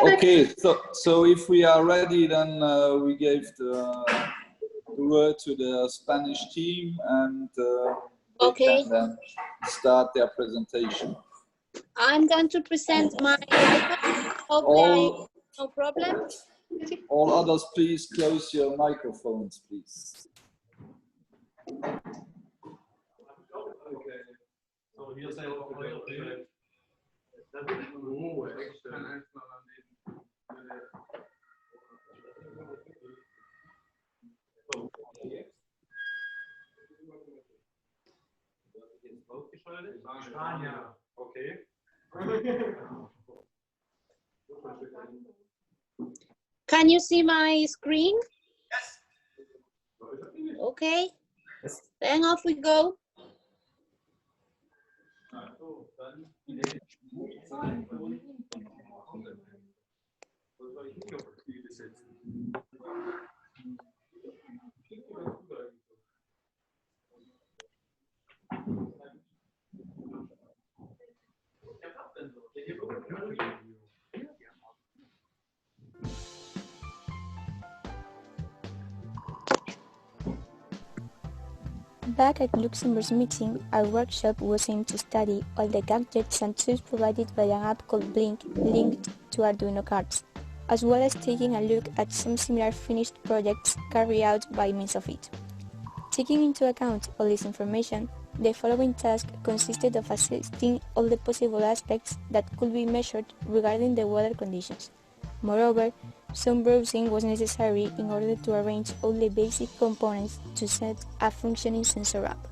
Okay, so if we are ready, then we gave the word to the Spanish team, and they can then start their presentation. I'm going to present my iPad. Hope no problem. All others, please close your microphones, please. Okay. So hier ist auch euer Bild. Spanier. Okay. Can you see my screen? Yes. Okay. Then off we go. Back at Luxembourg's meeting, our workshop was aimed to study all the gadgets and tools provided by an app called Blink linked to Arduino cards, as well as taking a look at some similar finished projects carried out by means of it. Taking into account all this information, the following task consisted of assessing all the possible aspects that could be measured regarding the weather conditions. Moreover, some browsing was necessary in order to arrange all the basic components to set a functioning sensor up.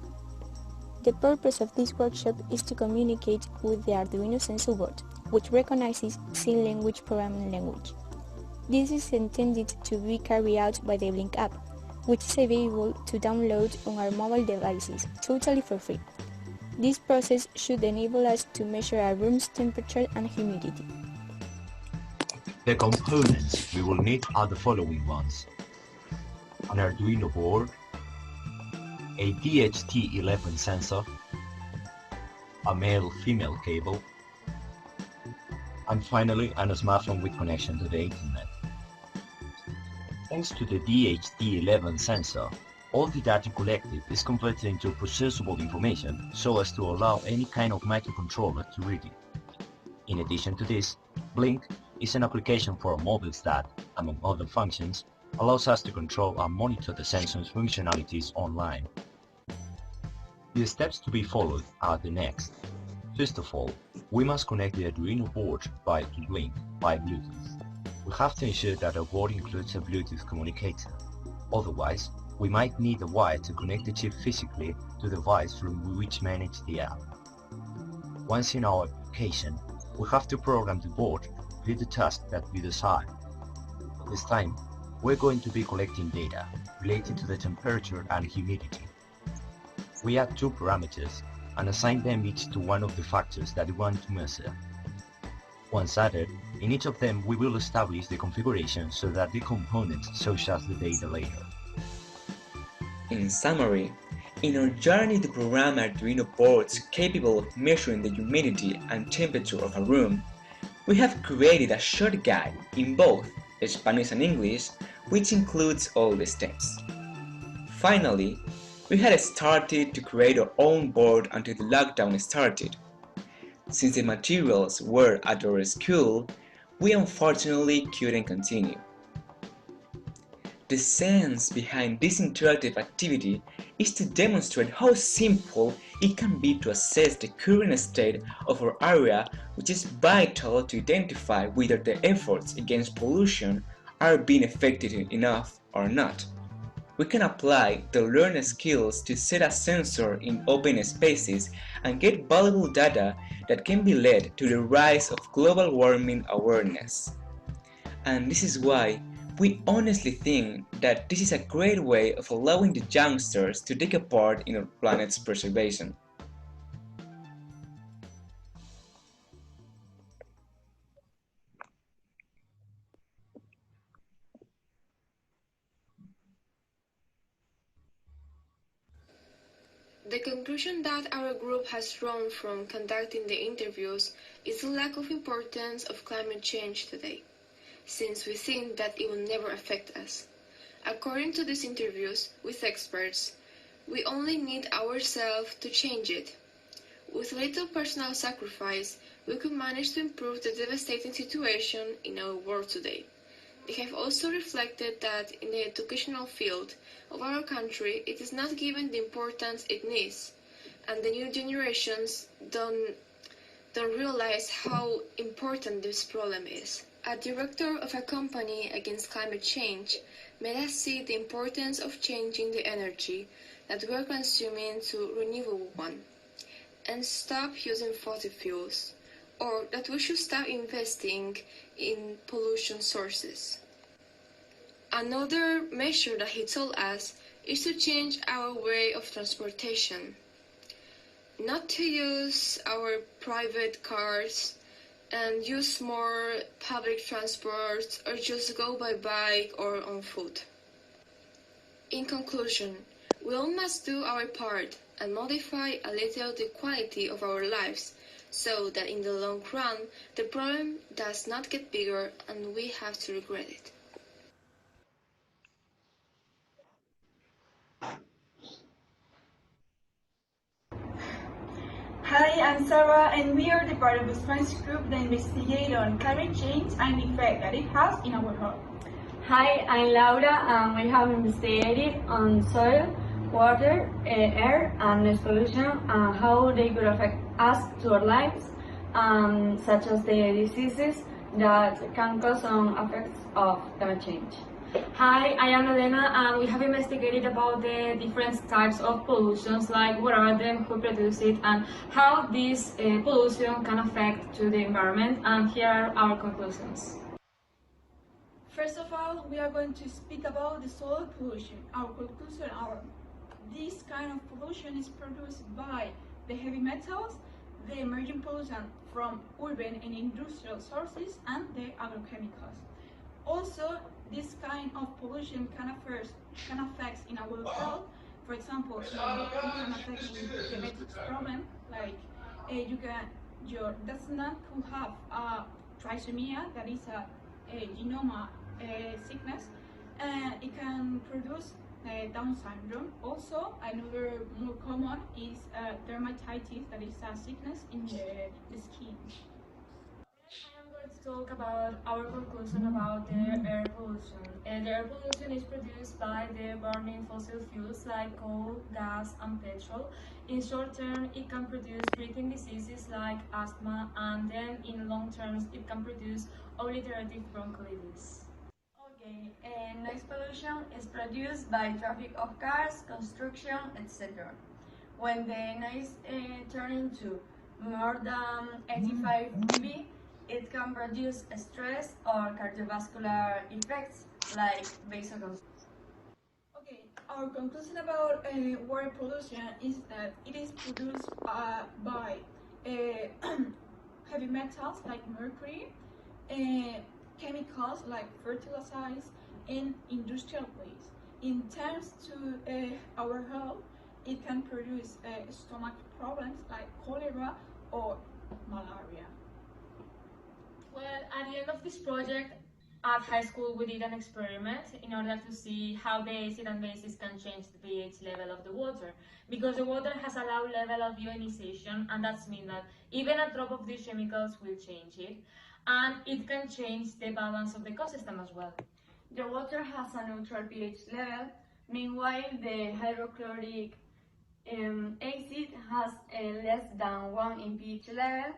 The purpose of this workshop is to communicate with the Arduino sensor board, which recognizes C language programming language. This is intended to be carried out by the Blink app, which is available to download on our mobile devices totally for free. This process should enable us to measure our room's temperature and humidity. The components we will need are the following ones: an Arduino board, a DHT11 sensor, a male-female cable, and finally a smartphone with connection to the internet. Thanks to the DHT11 sensor, all the data collected is converted into processable information so as to allow any kind of microcontroller to read it. In addition to this, Blink is an application for mobiles that, among other functions, allows us to control and monitor the sensor's functionalities online. The steps to be followed are the next. First of all, we must connect the Arduino board to Blink by Bluetooth. We have to ensure that our board includes a Bluetooth communicator. Otherwise, we might need a wire to connect the chip physically to the device from which manages the app. Once in our application, we have to program the board to do the task that we desire. This time, we're going to be collecting data related to the temperature and humidity. We add two parameters and assign them each to one of the factors that we want to measure. Once added, in each of them we will establish the configuration so that the components show us the data later. In summary, in our journey to program Arduino boards capable of measuring the humidity and temperature of a room, we have created a short guide in both Spanish and English, which includes all the steps. Finally, we had started to create our own board until the lockdown started. Since the materials were at our school, we unfortunately couldn't continue. The sense behind this interactive activity is to demonstrate how simple it can be to assess the current state of our area, which is vital to identify whether the efforts against pollution are being effective enough or not. We can apply the learned skills to set a sensor in open spaces and get valuable data that can be led to the rise of global warming awareness. And this is why we honestly think that this is a great way of allowing the youngsters to take a part in our planet's preservation. The conclusion that our group has drawn from conducting the interviews is the lack of importance of climate change today. since we think that it will never affect us. According to these interviews with experts, we only need ourselves to change it. With little personal sacrifice, we could manage to improve the devastating situation in our world today. They have also reflected that in the educational field of our country, it is not given the importance it needs, and the new generations don't realize how important this problem is. A director of a company against climate change made us see the importance of changing the energy that we are consuming to renewable one, and stop using fossil fuels, or that we should stop investing in pollution sources. Another measure that he told us is to change our way of transportation, not to use our private cars and use more public transport or just go by bike or on foot. In conclusion, we all must do our part and modify a little the quality of our lives so that in the long run the problem does not get bigger and we have to regret it. Hi, I'm Sarah, and we are the part of the Spanish group that investigate on climate change and the effect that it has in our health. Hi, I'm Laura, and we have investigated on soil, water, air, and noise pollution and how they could affect us to our lives, such as the diseases that can cause some effects of climate change. Hi, I am Elena, and we have investigated about the different types of pollutions, like what are them, who produce it, and how this pollution can affect to the environment, and here are our conclusions. First of all, we are going to speak about the soil pollution. Our conclusion are this kind of pollution is produced by the heavy metals, the emerging pollution from urban and industrial sources, and the agrochemicals. Also, this kind of pollution can affect in our health. For example, it can affect in genetics problem, like your descendant could have trisomy, that is a genome sickness, and it can produce Down syndrome. Also, another more common is dermatitis, that is a sickness in the skin. I am going to talk about our conclusion about the air pollution. The air pollution is produced by the burning fossil fuels like coal, gas, and petrol. In short term, it can produce breathing diseases like asthma, and then in long terms, it can produce obliterative bronchiolitis. Okay, noise pollution is produced by traffic of cars, construction, etc. When the noise turns into more than 85 dB, it can produce stress or cardiovascular effects like vasoconstriction. Okay, our conclusion about water pollution is that it is produced by heavy metals like mercury, chemicals like fertilizers, and industrial waste. In terms to our health, it can produce stomach problems like cholera or malaria. Well, at the end of this project, at high school we did an experiment in order to see how the acid and bases can change the pH level of the water. Because the water has a low level of ionization, and that means that even a drop of these chemicals will change it. And it can change the balance of the ecosystem as well. The water has a neutral pH level, meanwhile the hydrochloric acid has less than 1 in pH level,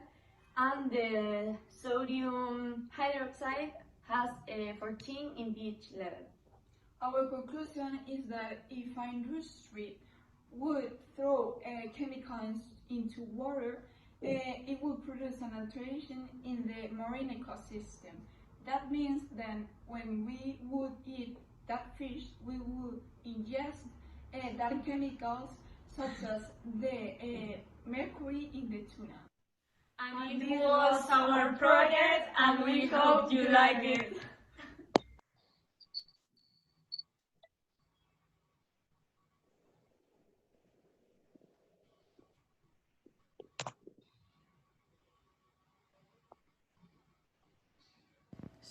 and the sodium hydroxide has 14 in pH level. Our conclusion is that if an industry would throw chemicals into water, it will produce an alteration in the marine ecosystem. That means then when we would eat that fish, we would ingest that chemicals such as the mercury in the tuna. And it was our project, and we hope you like it.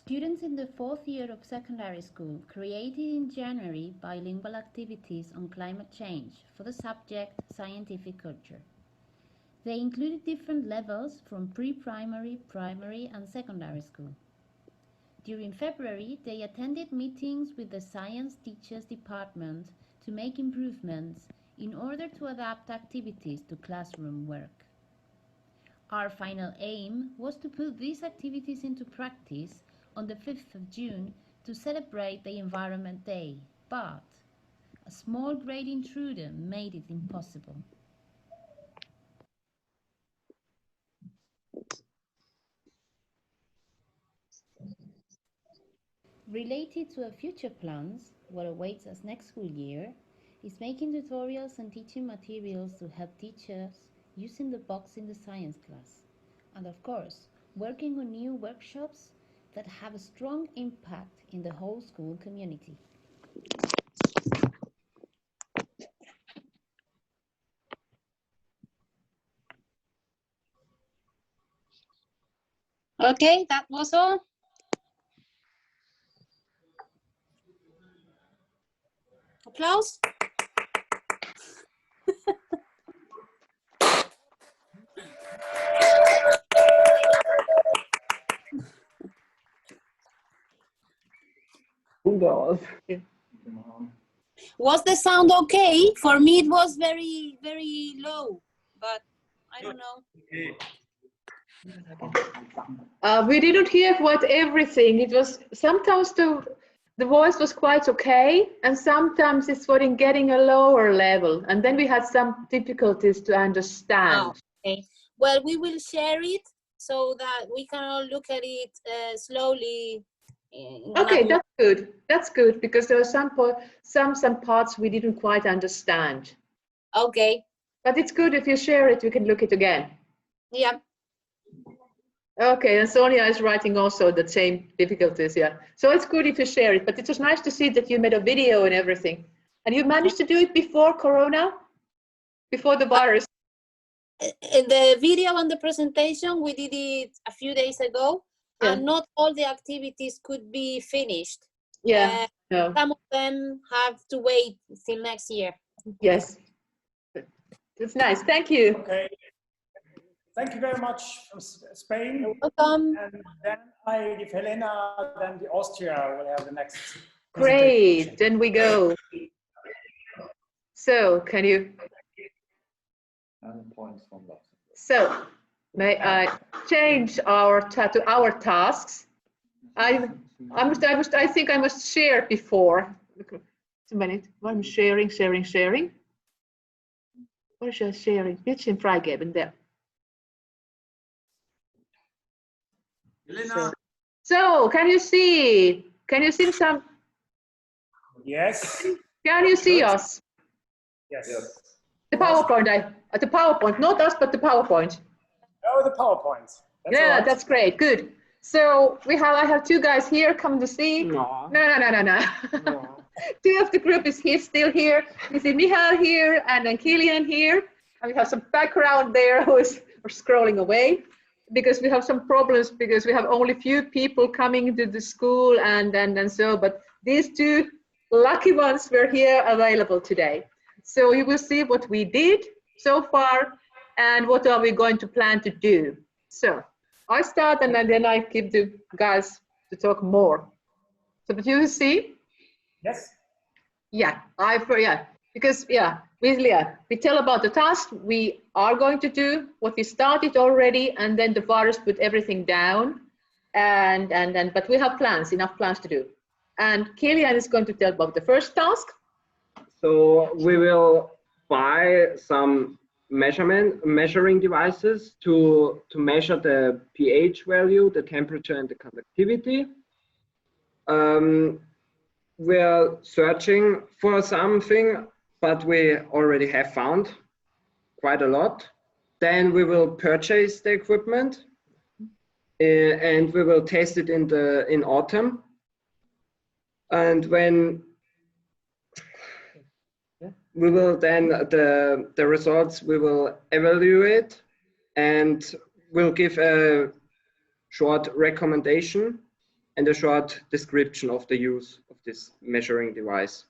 Students in the fourth year of secondary school created in January bilingual activities on climate change for the subject scientific culture. They included different levels from pre-primary, primary and secondary school. During February, they attended meetings with the Science Teachers Department to make improvements in order to adapt activities to classroom work. Our final aim was to put these activities into practice on the 5th of June to celebrate the Environment Day, but a small grade intruder made it impossible. Related to our future plans, what awaits us next school year is making tutorials and teaching materials to help teachers using the box in the science class, and of course, working on new workshops that have a strong impact in the whole school community. Okay, that was all. Applause. Was the sound okay? For me, it was very, very low, but I don't know. We didn't hear quite everything. It was sometimes the voice was quite okay, and sometimes it's getting a lower level, and then we had some difficulties to understand. Oh, okay. Well, we will share it so that we can all look at it slowly. Okay, that's good. That's good, because there were some parts we didn't quite understand. Okay. But it's good if you share it, we can look it again. Yeah. Okay, and Sonia is writing also the same difficulties, yeah. So it's good if you share it, but it was nice to see that you made a video and everything. And you managed to do it before Corona? Before the virus? The video and the presentation, we did it a few days ago, yeah. And not all the activities could be finished. Yeah, no. Some of them have to wait till next year. Yes, it's nice, thank you. Okay. Thank you very much from Spain. You're welcome. And then I give Helena, then the Austria will have the next. Great, then we go. So, can you? So, may I change to our tasks? I think I must share before. A minute. I'm sharing. What is sharing? Bildschirm freigeben there. So, can you see some? Yes. Can you see us? Yes. The PowerPoint, the PowerPoint, not us, but the PowerPoint. Oh, the PowerPoint. Yeah, right. That's great, good. So I have two guys here come to see. No. Two of the group is still here. We see Michal here and then Kilian here. And we have some background there who is scrolling away, because we have some problems because we have only few people coming to the school and so, but these two lucky ones were here available today. So you will see what we did so far and what are we going to plan to do. So I start and then I give the guys to talk more. So but you see? Yes. Yeah, we tell about the task we are going to do, what we started already, and then the virus put everything down, but we have enough plans to do. And Kilian is going to tell about the first task. So we will buy some measuring devices to measure the pH value, the temperature, and the conductivity. We're searching for something, but we already have found quite a lot. Then we will purchase the equipment and we will test it in autumn. And when we will then the results we will evaluate and we'll give a short recommendation and a short description of the use of this measuring device.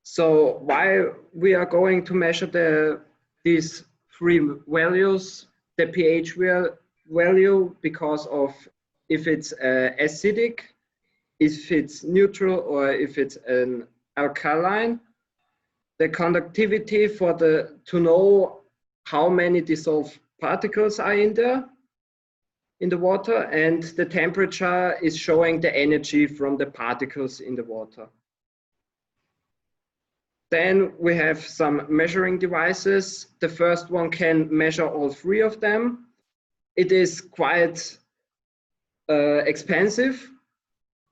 So why we are going to measure these three values, the pH value, because of if it's acidic, if it's neutral, or if it's an alkaline. The conductivity to know how many dissolved particles are in the water, and the temperature is showing the energy from the particles in the water. Then we have some measuring devices. The first one can measure all three of them. It is quite expensive,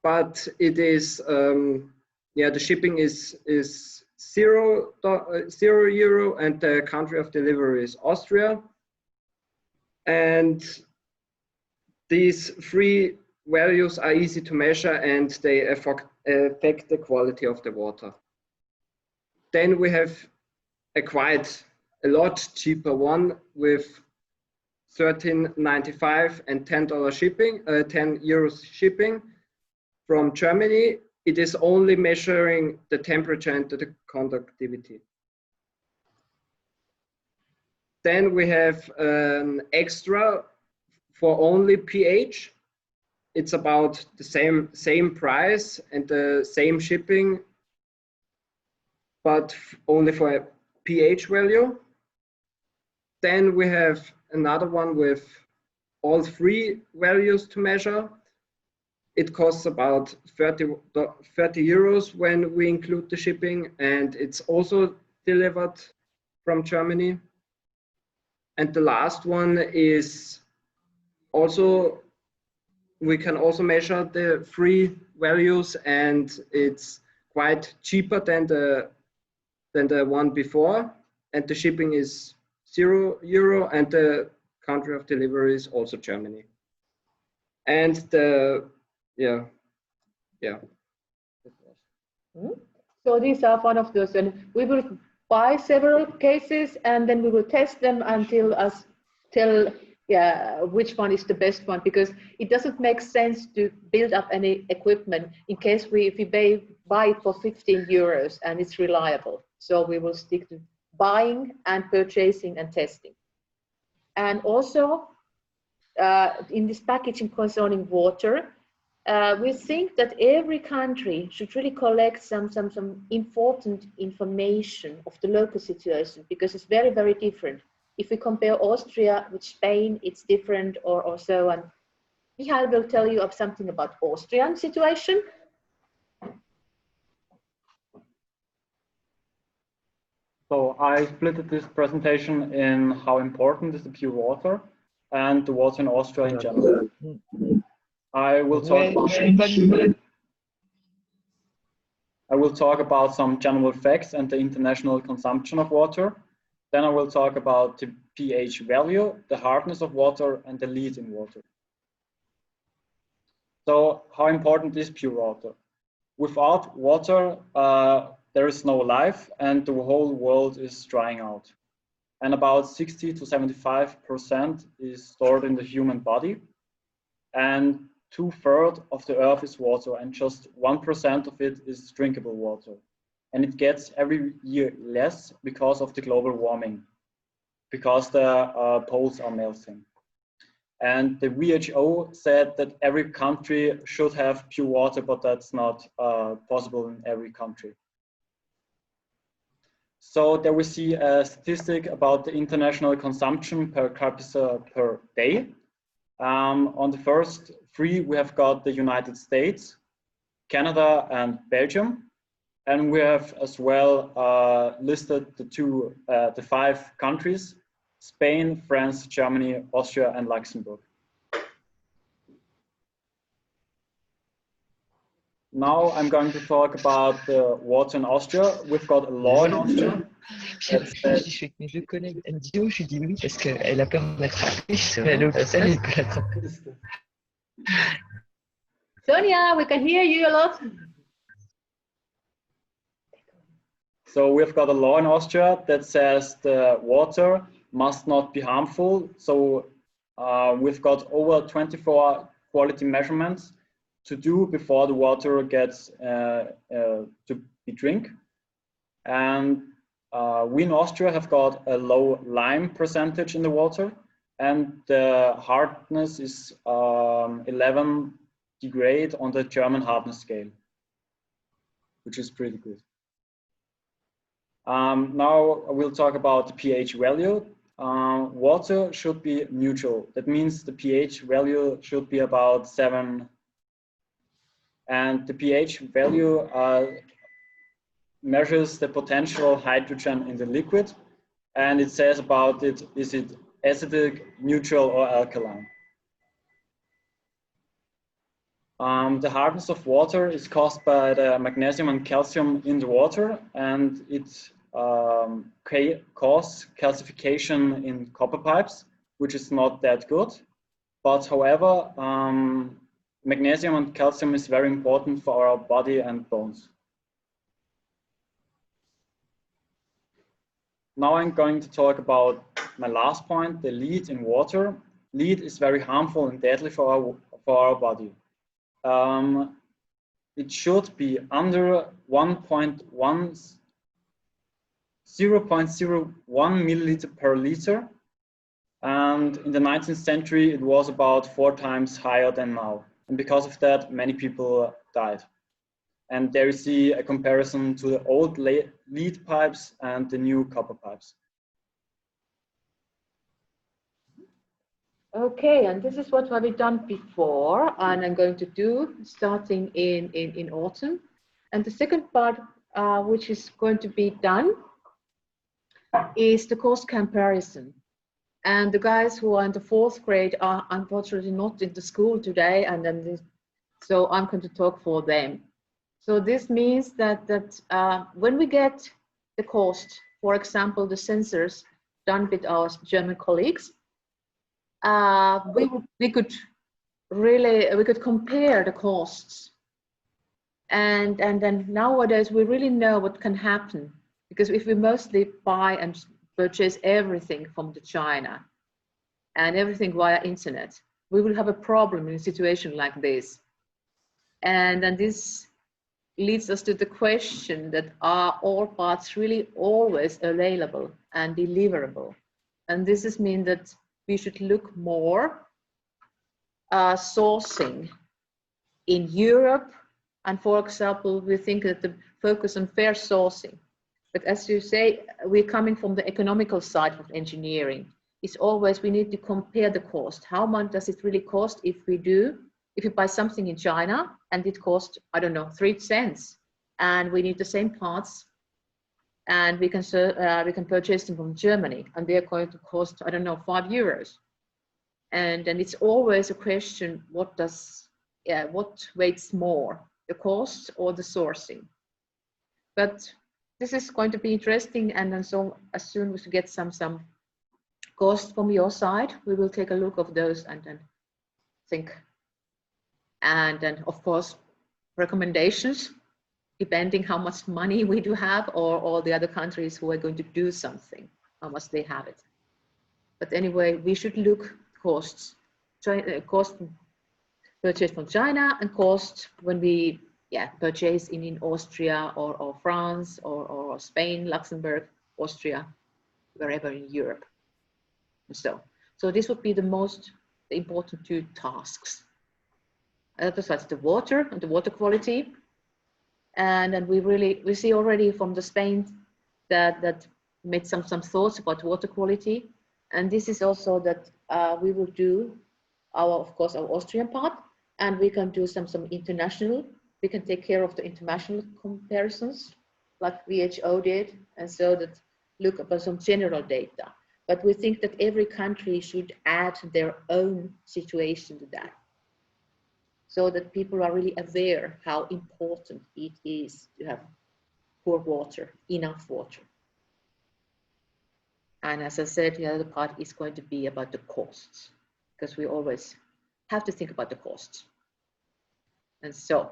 but it is, the shipping is €0, and the country of delivery is Austria. And these three values are easy to measure, and they affect the quality of the water. Then we have a lot cheaper one with $13.95 and $10 shipping, €10 shipping from Germany. It is only measuring the temperature and the conductivity. Then we have an extra for only pH. It's about the same price and the same shipping, but only for a pH value. Then we have another one with all three values to measure. It costs about €30 when we include the shipping, and it's also delivered from Germany. And the last one is also, we can also measure the three values, and it's quite cheaper than the one before, and the shipping is €0, and the country of delivery is also Germany. And So these are one of those, and we will buy several cases, and then we will test them until tell which one is the best one, because it doesn't make sense to build up any equipment in case if we buy it for €15 and it's reliable. So we will stick to buying and purchasing and testing. And also in this packaging concerning water, we think that every country should really collect some important information of the local situation, because it's very, very different. If we compare Austria with Spain, it's different or so. And Michael will tell you of something about Austrian situation. So I split this presentation in how important is the pure water and the water in Austria in general. I will talk about some general facts and the international consumption of water. Then I will talk about the pH value, the hardness of water, and the lead in water. So how important is pure water? Without water, there is no life, and the whole world is drying out. And about 60 to 75% is stored in the human body. And 2/3 of the earth is water, and just 1% of it is drinkable water. And it gets every year less because of the global warming, because the poles are melting. And the WHO said that every country should have pure water, but that's not possible in every country. So there we see a statistic about the international consumption per capita per day. On the first three, we have got the United States, Canada, and Belgium. And we have as well listed the 5 countries: Spain, France, Germany, Austria, and Luxembourg. Now I'm going to talk about the water in Austria. We've got a law in Austria. Je suis avec mes 2 collègues NGO, je lui dis oui parce qu'elle a peur d'être triste. Elle est pas la triste. Sonia, we can hear you a lot. So we've got a law in Austria that says the water must not be harmful. So we've got over 24 quality measurements to do before the water gets to be drink. And we in Austria have got a low lime percentage in the water, and the hardness is 11 degrade on the German hardness scale, which is pretty good. Now we'll talk about the pH value. Water should be neutral. That means the pH value should be about 7. And the pH value measures the potential hydrogen in the liquid. And it says about it, is it acidic, neutral, or alkaline? The hardness of water is caused by the magnesium and calcium in the water, and it causes calcification in copper pipes, which is not that good. But however, magnesium and calcium is very important for our body and bones. Now I'm going to talk about my last point, the lead in water. Lead is very harmful and deadly for our body. It should be under 0.01 milliliter per liter. And in the 19th century, it was about 4 times higher than now. And because of that, many people died. And there you see a comparison to the old lead pipes and the new copper pipes. Okay, and this is what we've done before, and I'm going to do starting in autumn. And the second part, which is going to be done, is the cost comparison. And the guys who are in the 4th grade are unfortunately not in the school today, and then so I'm going to talk for them. So this means that when we get the cost, for example, the sensors done with our German colleagues, we could compare the costs, and then nowadays we really know what can happen, because if we mostly buy and purchase everything from China and everything via internet, we will have a problem in a situation like this. And then this leads us to the question that are all parts really always available and deliverable? And this is mean that we should look more sourcing in Europe. And for example, we think that the focus on fair sourcing. But as you say, we're coming from the economical side of engineering. It's always we need to compare the cost. How much does it really cost if you buy something in China and it costs, I don't know, 3 cents, and we need the same parts, and we can purchase them from Germany, and they are going to cost, I don't know, 5 euros. And it's always a question, what weighs more, the cost or the sourcing? But this is going to be interesting, and then so as soon as we get some cost from your side, we will take a look of those and then think. And then of course, recommendations, depending how much money we do have, or all the other countries who are going to do something, how much they have it. But anyway, we should look costs, cost purchase from China and cost when we purchase in Austria or France or Spain, Luxembourg, Austria, wherever in Europe. So this would be the most important 2 tasks. Besides the water and the water quality. And then we see already from the Spain that made some thoughts about water quality. And this is also that we will do of course our Austrian part, and we can do some international. We can take care of the international comparisons like WHO did, and so that look at some general data. But we think that every country should add their own situation to that, so that people are really aware how important it is to have poor water, enough water. And as I said, the other part is going to be about the costs, because we always have to think about the costs. And so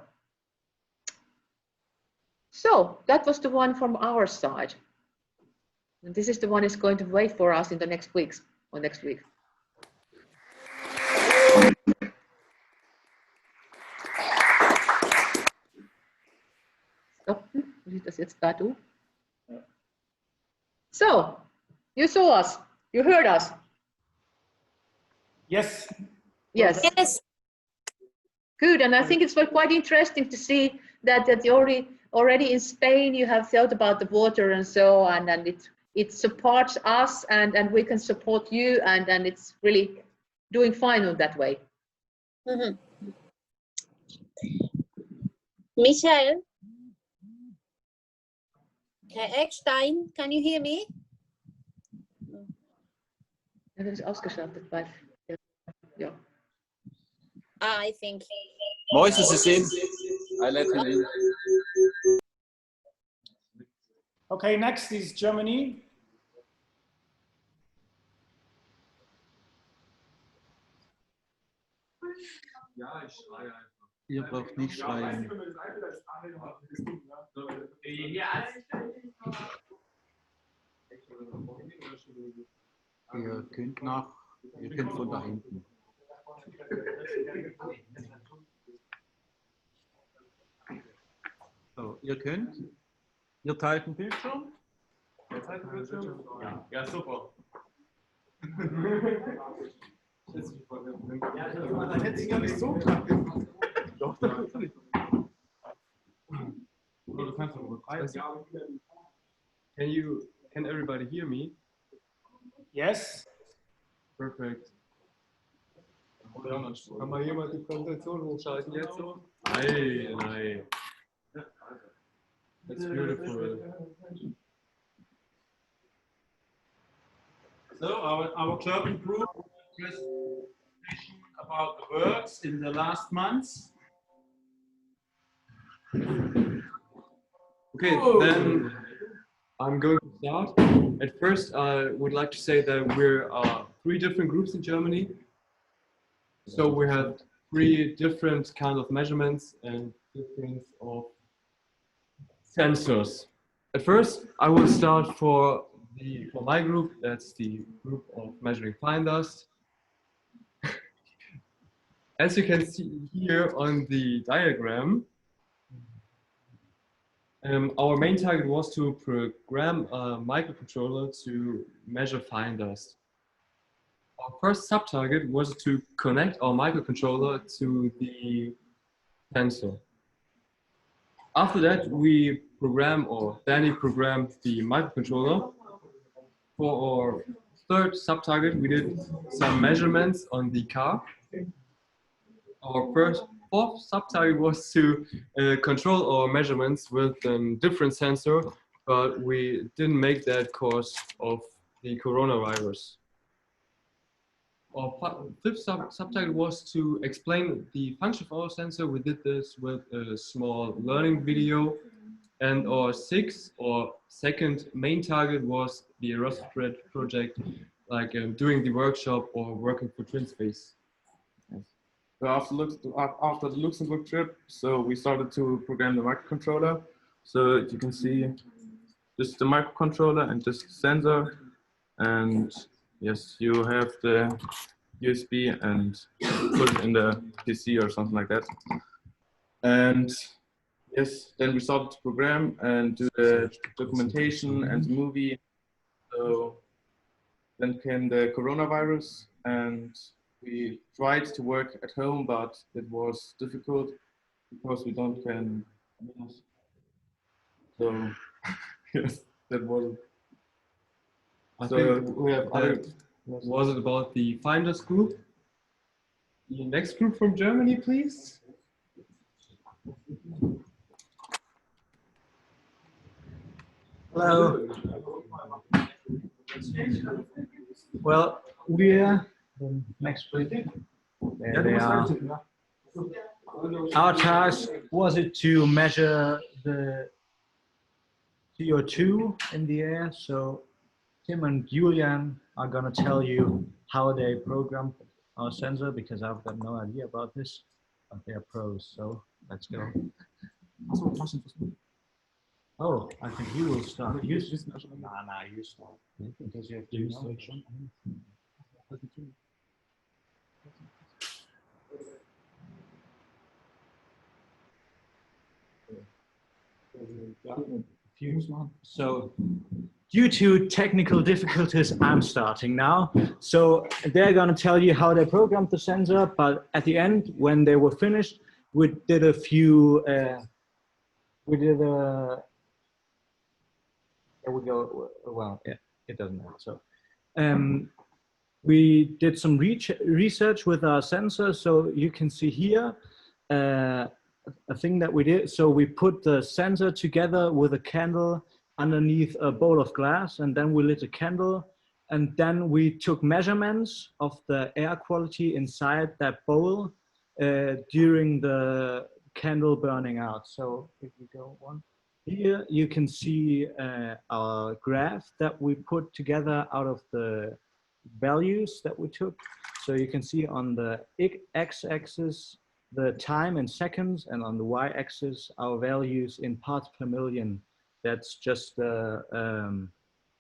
that was the one from our side. And this is the one that's going to wait for us in the next weeks or next week. stoppen. Muss ich das jetzt da tun? So, you saw us. You heard us. Yes. Yes. Yes. Good, and I think it's quite interesting to see that already in Spain you have thought about the water and so on, and it supports us, and we can support you, and it's really doing fine in that way. Mm-hmm. Michael, Eckstein, can you hear me? Dat is ausgeschaltet bij. Ja. I think. Moises is in. I let him in. Okay, next is Germany. Ja, ich schreie einfach. Ihr braucht nicht schreien. Ihr könnt von da hinten. So, ihr teilt den Bildschirm. Wer teilt den Bildschirm? Ja, ja, super. Dann hätte ich gar nicht so knapp gemacht. Doch, natürlich. Du kannst doch Can everybody hear me? Yes. Perfect. Kann mal jemand die Präsentation hochschalten jetzt so? Nein. That's beautiful. So our club improved presentation about the works in the last months. Okay, then I'm going to start. At first, I would like to say that we're 3 different groups in Germany. So we have 3 different kind of measurements and different of sensors. At first, I will start for my group. That's the group of measuring fine dust. As you can see here on the diagram, our main target was to program a microcontroller to measure fine dust. Our first sub-target was to connect our microcontroller to the sensor. After that, we Danny programmed the microcontroller. For our third sub-target, we did some measurements on the car. Our fourth sub-target was to control our measurements with a different sensor, but we didn't make that cause of the coronavirus. Our fifth sub-target was to explain the function of our sensor. We did this with a small learning video. And our sixth or second main target was the Erasmus project, like doing the workshop or working for TwinSpace. Yes. So after the Luxembourg trip, so we started to program the microcontroller. So you can see just the microcontroller and just the sensor. And yes, you have the USB and put it in the PC or something like that. And yes, then we started to program and do the documentation and the movie. So then came the coronavirus, and we tried to work at home, but it was difficult because we don't can. So yes, that was. I think we have other. Was it about the Finders group? The next group from Germany, please. Hello. Well, we're next week. Our task was it to measure the CO2 in the air. So Tim and Julian are going to tell you how they programmed our sensor, because I've got no idea about this, but they're pros. So let's go. Oh, I think you will start. You start. Nah, you start. Because you have to use section. So, due to technical difficulties, I'm starting now. So they're going to tell you how they programmed the sensor, but at the end, when they were finished, we did a few, there we go, well, yeah, it doesn't matter. So we did some research with our sensor. So you can see here, a thing that we did. So we put the sensor together with a candle underneath a bowl of glass, and then we lit a candle, and then we took measurements of the air quality inside that bowl during the candle burning out. So if we go one, here you can see our graph that we put together out of the values that we took. So you can see on the x-axis the time in seconds, and on the y-axis our values in parts per million. That's just the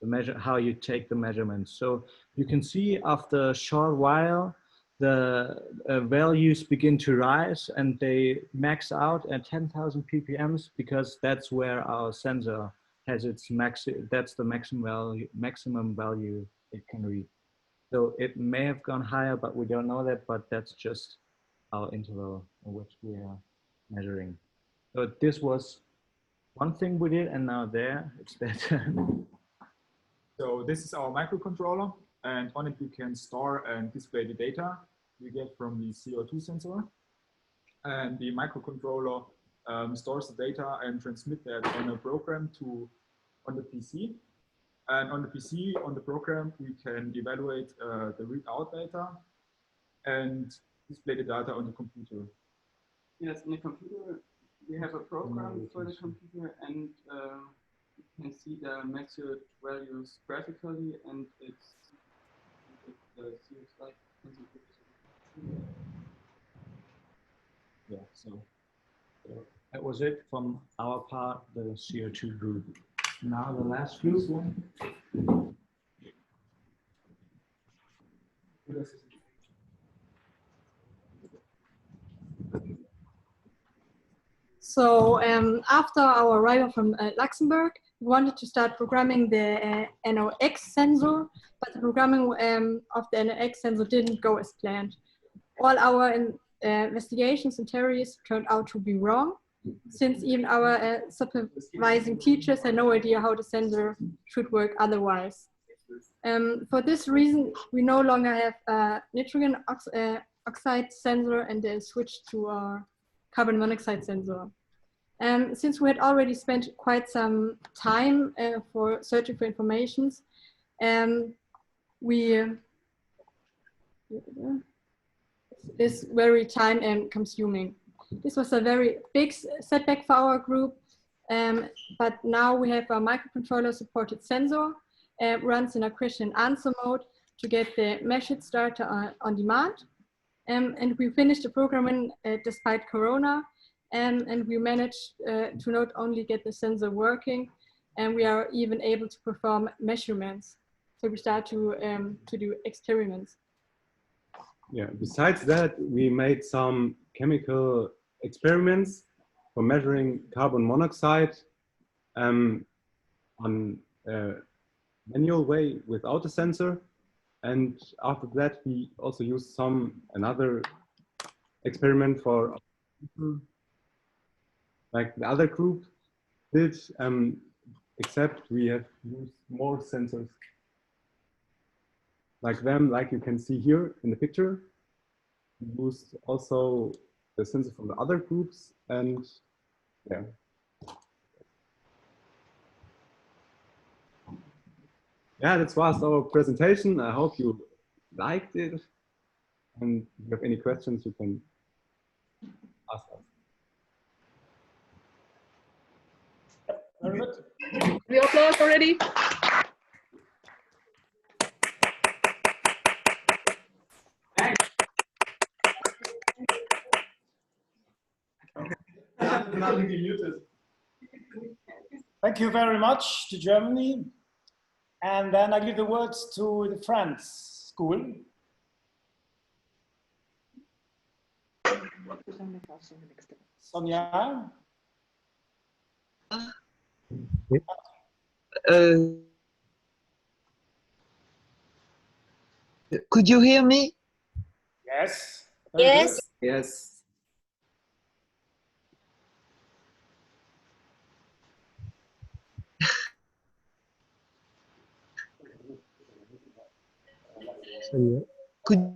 measure, how you take the measurements. So you can see after a short while the values begin to rise, and they max out at 10,000 ppms, because that's where our sensor has its that's the maximum value it can read. So it may have gone higher, but we don't know that, but that's just our interval in which we are measuring. So this was one thing we did, and now there it's that. So this is our microcontroller, and on it we can store and display the data we get from the CO2 sensor. And the microcontroller stores the data and transmits that in a program on the PC. And on the PC, on the program, we can evaluate the readout data and display the data on the computer. Yes, on the computer, we have a program for the computer, and you can see the measured values graphically, and it seems like yeah, so that was it from our part, the CO2 group. Now the last group one. So after our arrival from Luxembourg, we wanted to start programming the NOx sensor, but the programming of the NOx sensor didn't go as planned. All our investigations and theories turned out to be wrong, since even our supervising teachers had no idea how the sensor should work otherwise. For this reason, we no longer have a nitrogen oxide sensor, and then switched to our carbon monoxide sensor. Since we had already spent quite some time for searching for information, is very time consuming. This was a very big setback for our group, but now we have a microcontroller supported sensor, runs in a question and answer mode to get the message data on demand. And we finished the programming despite Corona, and we managed to not only get the sensor working, and we are even able to perform measurements. So we start to do experiments. Yeah, besides that, we made some chemical experiments for measuring carbon monoxide on a manual way without a sensor. And after that, we also used another experiment for like the other group did, except we have used more sensors like them, like you can see here in the picture. We used also the sensor from the other groups, and yeah. Yeah, that was our presentation. I hope you liked it. And if you have any questions, you can ask us. Very good. We applaud already. Thank you very much to Germany. And then I give the words to the France school. Sonia. Could you hear me? Yes. Yes. Yes. Could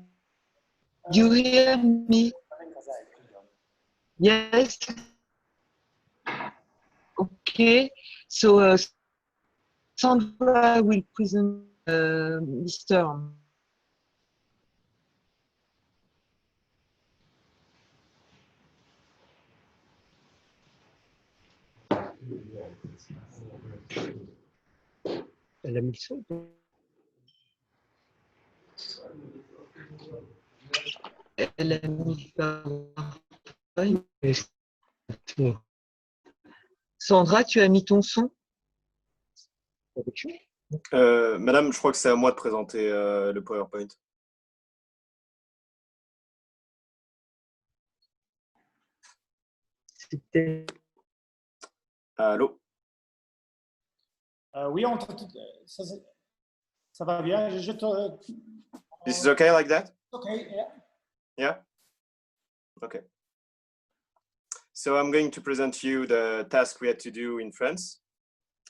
you hear me? Yes. Okay. So Sandra will present Mr. Elle a mis le son. Elle a mis Sandra, tu as mis ton son? Madame, je crois que c'est à moi de présenter le PowerPoint. Allô? Oui, ça va bien. This is okay like that? Okay, yeah. Yeah? Okay. So I'm going to present you the task we had to do in France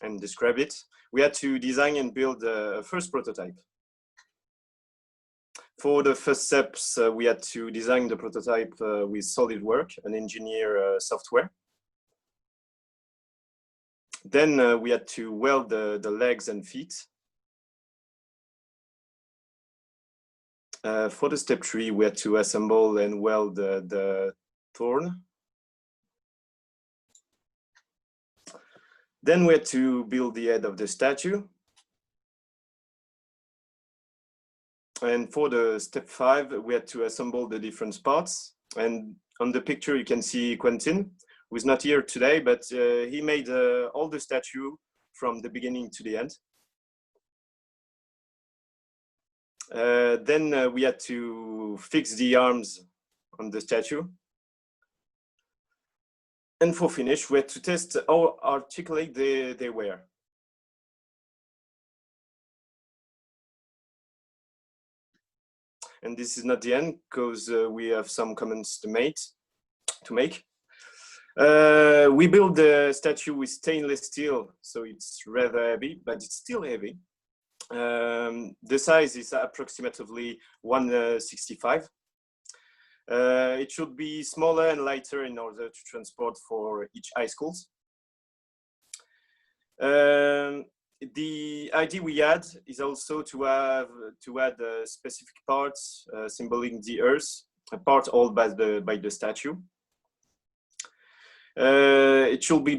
and describe it. We had to design and build a first prototype. For the first steps, we had to design the prototype with SolidWorks, an engineer software. Then we had to weld the legs and feet. For the step 3, we had to assemble and weld the thorn. Then we had to build the head of the statue. And for the step 5, we had to assemble the different parts. And on the picture, you can see Quentin, who is not here today, but he made all the statue from the beginning to the end. Then we had to fix the arms on the statue. And for finish, we had to test how articulate they were. And this is not the end, because we have some comments to make. We built the statue with stainless steel, so it's rather heavy, but it's still heavy. The size is approximately 165. It should be smaller and lighter in order to transport for each high schools. The idea we had is also to add specific parts symboling the earth, a part held by the statue. It should be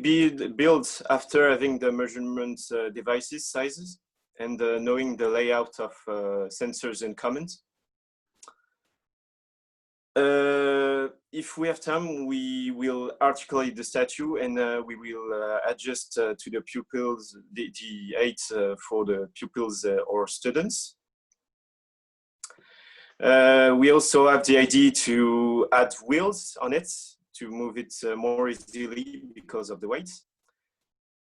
built after having the measurement devices sizes and knowing the layout of sensors and comments. If we have time, we will articulate the statue and we will adjust to the pupils, the height for the pupils or students. We also have the idea to add wheels on it to move it more easily because of the weight.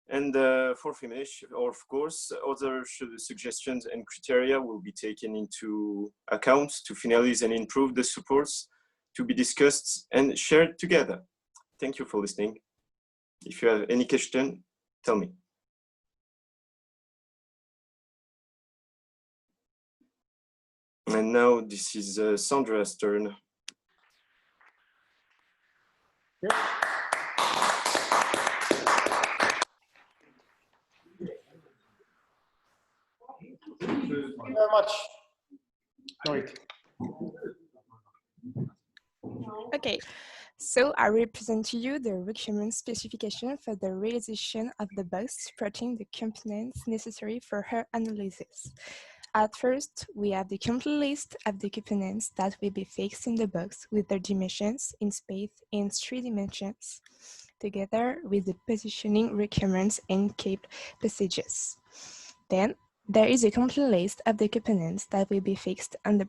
And for finish, of course, other suggestions and criteria will be taken into account to finalize and improve the supports to be discussed and shared together. Thank you for listening. If you have any question, tell me. And now this is Sandra's turn. Yep. Thank you very much. Okay, so I will present to you the requirement specification for the realization of the box supporting the components necessary for her analysis. At first, we have the complete list of the components that will be fixed in the box with their dimensions in space in 3 dimensions, together with the positioning requirements and cape passages. Then, there is a complete list of the components that will be fixed on the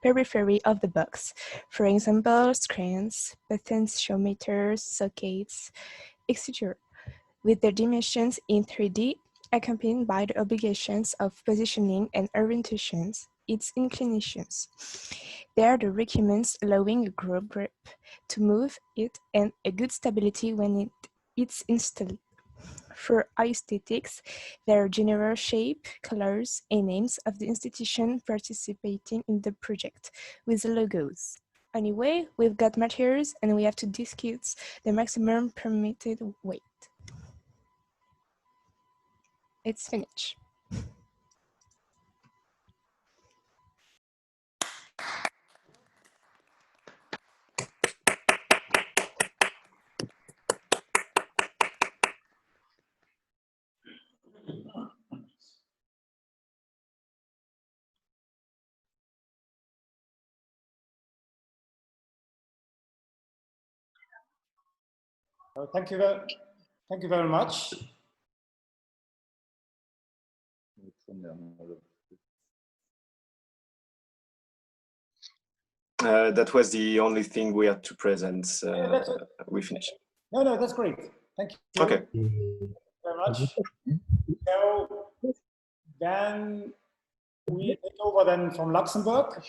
periphery of the box, for example, screens, potentiometers, sockets, etc. with their dimensions in 3D, accompanied by the obligations of positioning and orientations, its inclinations. They are the requirements allowing a group to move it and a good stability when it's installed. For aesthetics, there are general shape, colors, and names of the institution participating in the project, with the logos. Anyway, we've got materials and we have to discuss the maximum permitted weight. It's finished. So thank you very much. That was the only thing we had to present. We finished. No, that's great. Thank you. Okay. Very much. So then we take over then from Luxembourg.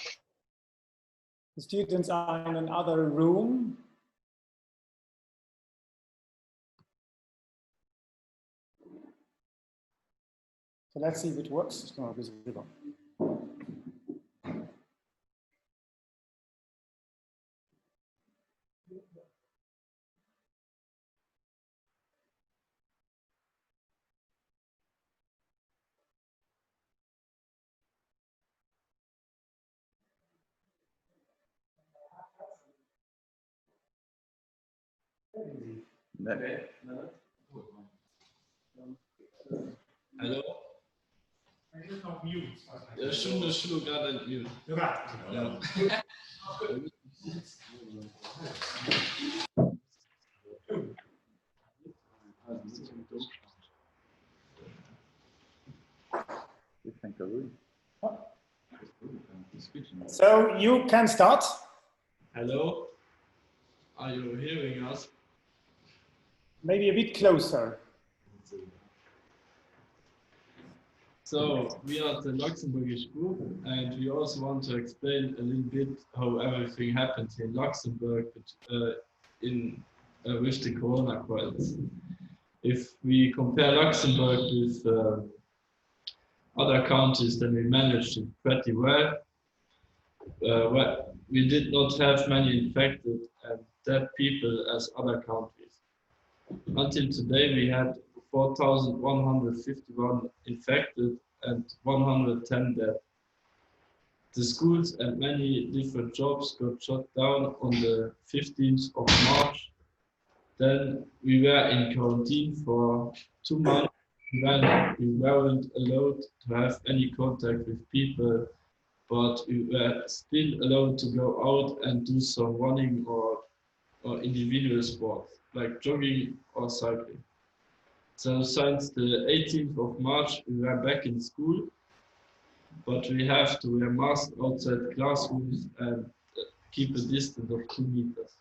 The students are in another room. So let's see if it works. It's not visible. Hallo? Ja, schon gerade entmute. Ja. So you can start. Hello? Are you hearing us? Maybe a bit closer. So we are the Luxembourgish group, and we also want to explain a little bit how everything happens in Luxembourg with the Corona crisis. If we compare Luxembourg with other countries, then we managed it pretty well. We did not have many infected and dead people as other countries. Until today, we had 4,151 infected and 110 dead. The schools and many different jobs got shut down on the 15th of March. Then we were in quarantine for 2 months. We weren't allowed to have any contact with people, but we were still allowed to go out and do some running or individual sports, like jogging or cycling. So since the 18th of March, we were back in school, but we have to wear masks outside classrooms and keep a distance of 2 meters.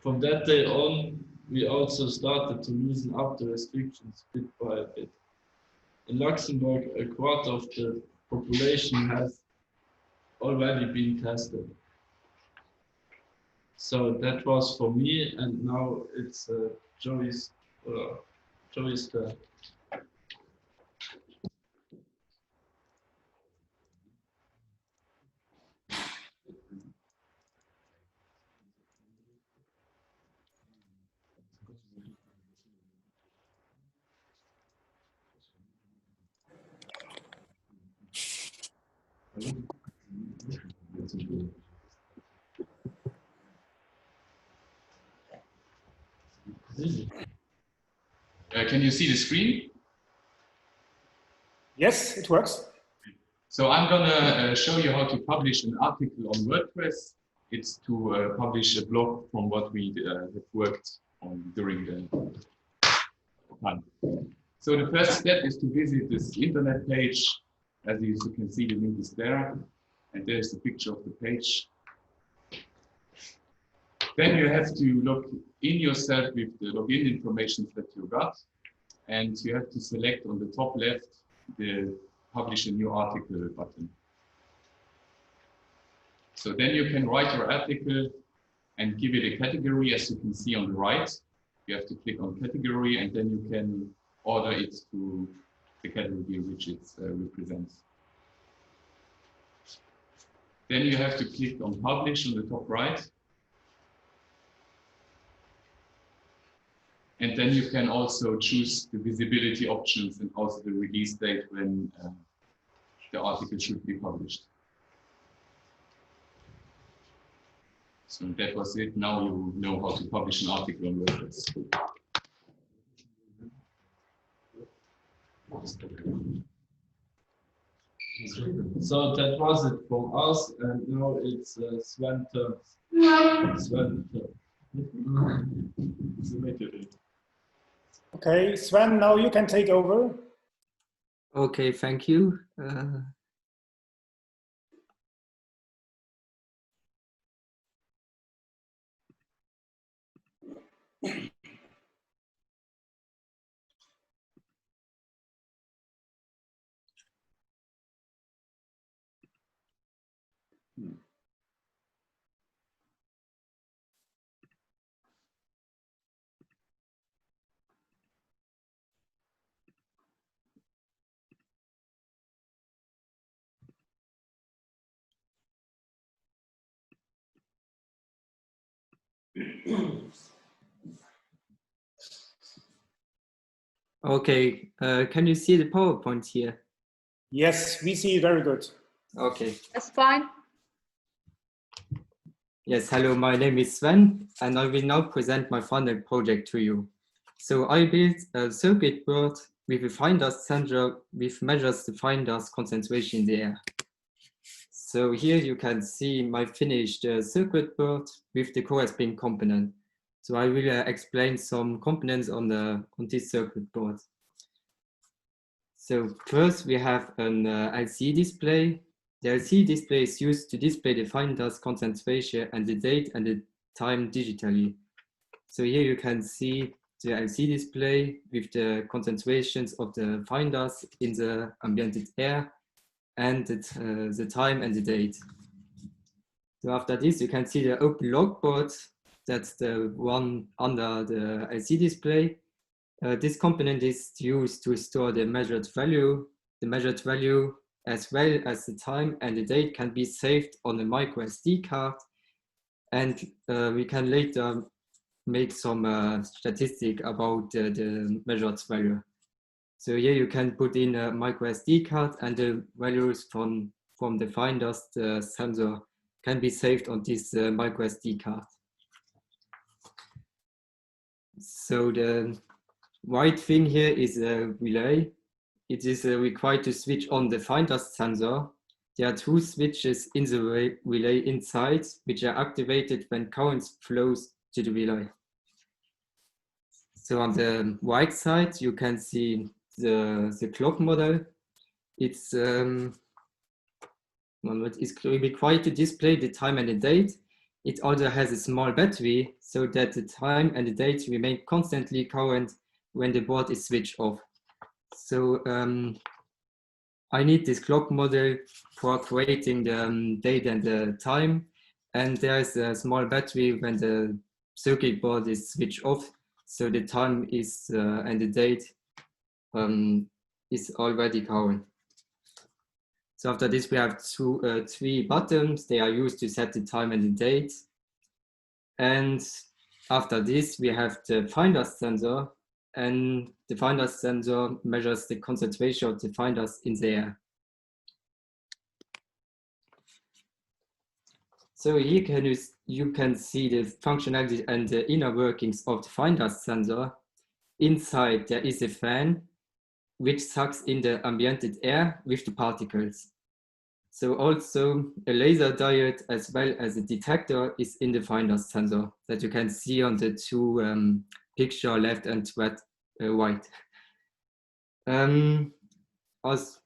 From that day on, we also started to loosen up the restrictions bit by bit. In Luxembourg, a quarter of the population has already been tested. So that was for me, and now it's Joey's turn. Can you see the screen? Yes, it works. So I'm gonna show you how to publish an article on WordPress. It's to publish a blog from what we have worked on during the time. So the first step is to visit this internet page. As you can see, the link is there, and there's the picture of the page. Then you have to log in yourself with the login information that you got, and you have to select on the top left the publish a new article button. So then you can write your article and give it a category, as you can see on the right. You have to click on category, and then you can order it to the category which it represents. Then you have to click on publish on the top right. And then you can also choose the visibility options and also the release date when the article should be published. So that was it. Now you know how to publish an article on WordPress. So that was it from us, and now it's Sven turn. Sven turn. Okay, Sven, now you can take over. Okay, thank you. Okay, can you see the PowerPoint here? Yes, we see very good. Okay. That's fine. Yes, hello, my name is Sven, and I will now present my final project to you. So I built a circuit board with a finder's sensor which measures the finder's concentration in the air. So here you can see my finished circuit board with the corresponding component. So I will explain some components on this circuit board. So first we have an LCD display. The LCD display is used to display the finder's concentration and the date and the time digitally. So here you can see the LCD display with the concentrations of the finders in the ambient air and the time and the date. So after this, you can see the open logboard. That's the one under the LCD display. This component is used to store the measured value. The measured value as well as the time and the date can be saved on a micro SD card. And we can later make some statistic about the measured value. So here you can put in a micro SD card, and the values from the finder's sensor can be saved on this micro SD card. So the white thing here is a relay. It is required to switch on the finder's sensor. There are two switches in the relay inside, which are activated when current flows to the relay. So on the right side, you can see the clock model. It's required to display the time and the date. It also has a small battery so that the time and the date remain constantly current when the board is switched off. So I need this clock model for creating the date and the time. And there is a small battery when the circuit board is switched off. So the time is and the date is already current. So after this, we have three buttons. They are used to set the time and the date. And after this, we have the finder's sensor. And the finder's sensor measures the concentration of the finders in the air. So here you can see the functionality and the inner workings of the finder's sensor. Inside there is a fan which sucks in the ambient air with the particles. So also a laser diode as well as a detector is in the finder's sensor that you can see on the two picture left and right. As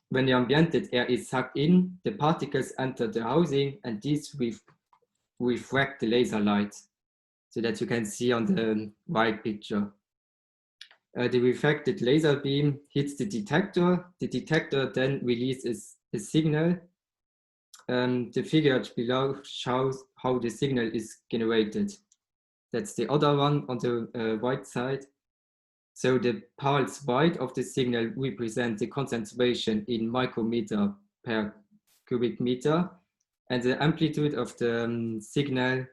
when the ambient air is sucked in, the particles enter the housing, and these refract the laser light, so that you can see on the right picture. The refracted laser beam hits the detector. The detector then releases a signal. The figure below shows how the signal is generated. That's the other one on the right side. So the pulse width of the signal represents the concentration in micrometer per cubic meter, and the amplitude of the signal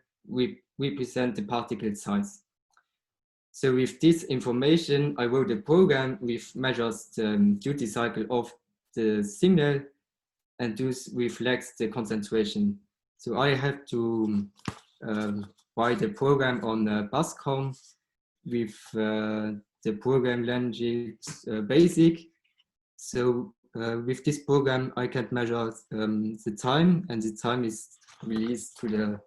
represents the particle size. So with this information, I wrote a program which measures the duty cycle of the signal and thus reflects the concentration. So I have to write a program on Bascom with the program language BASIC. So with this program, I can measure the time, and the time is released to the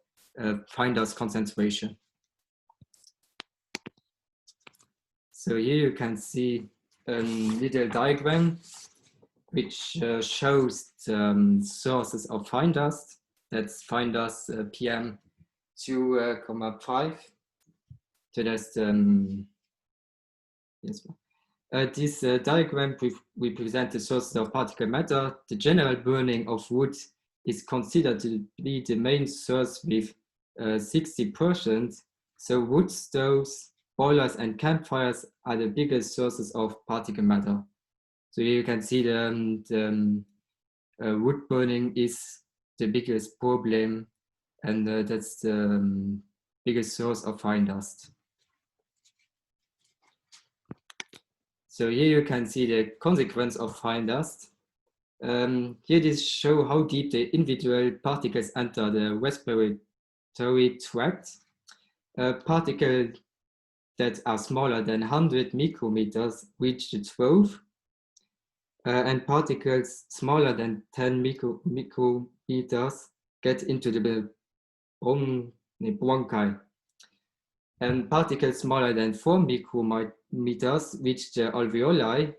finder's concentration. So here you can see a little diagram which shows the sources of fine dust. That's fine dust PM 2,5. So that's yes. This diagram represents the sources of particle matter. The general burning of wood is considered to be the main source with 60%. So wood stoves, boilers, and campfires are the biggest sources of particle matter. So here you can see the wood burning is the biggest problem, and that's the biggest source of fine dust. So here you can see the consequence of fine dust. Here this shows how deep the individual particles enter the respiratory tract. Particles that are smaller than 100 micrometers reach the throat, and particles smaller than 10 micrometers get into the bronchi. And particles smaller than 4 micrometers reach the alveoli.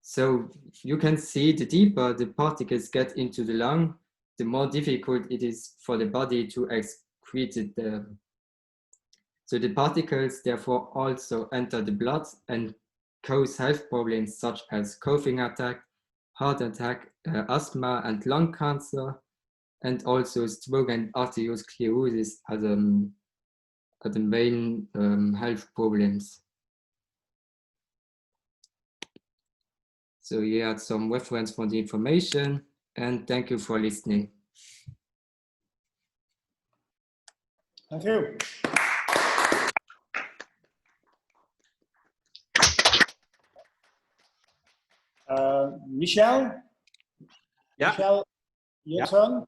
So you can see the deeper the particles get into the lung, the more difficult it is for the body to excrete them. So the particles therefore also enter the blood and cause health problems such as coughing attack, heart attack, asthma and lung cancer, and also stroke and arteriosclerosis are the main health problems. So you had some reference for the information, and thank you for listening. Thank you. Michel? Yeah. Michel, your turn.